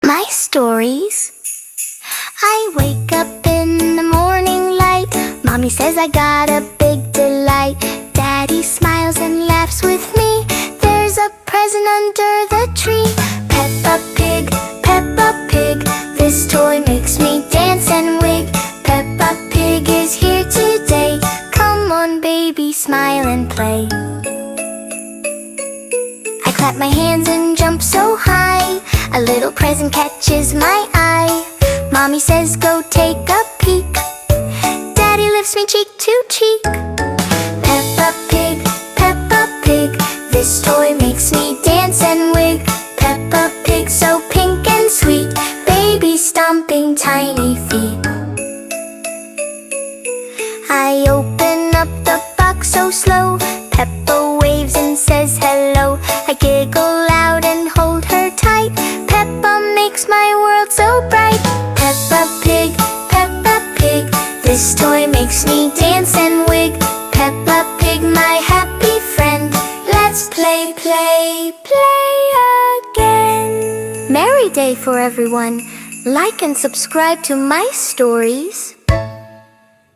My stories. I wake up in the morning light. Mommy says I got a big delight. Daddy smiles and laughs with me. There's a present under the tree. Peppa Pig, this toy makes me dance and wig. Peppa Pig is here today. Come on baby, smile and play. I clap my hands and jump so high. A little present catches my eye. Mommy says go take a peek. Daddy lifts me cheek to cheek. Peppa Pig, this toy makes me dance and wig. Peppa Pig, so pink and sweet, baby stomping tiny feet. I open up the box so slow. Peppa waves and says hello. I giggle loud and hold her tight. Peppa makes my world so bright. Peppa Pig, this toy makes me dance and wig. Peppa Pig, my happy friend. Let's play again. Merry day for everyone. Like and subscribe to my stories.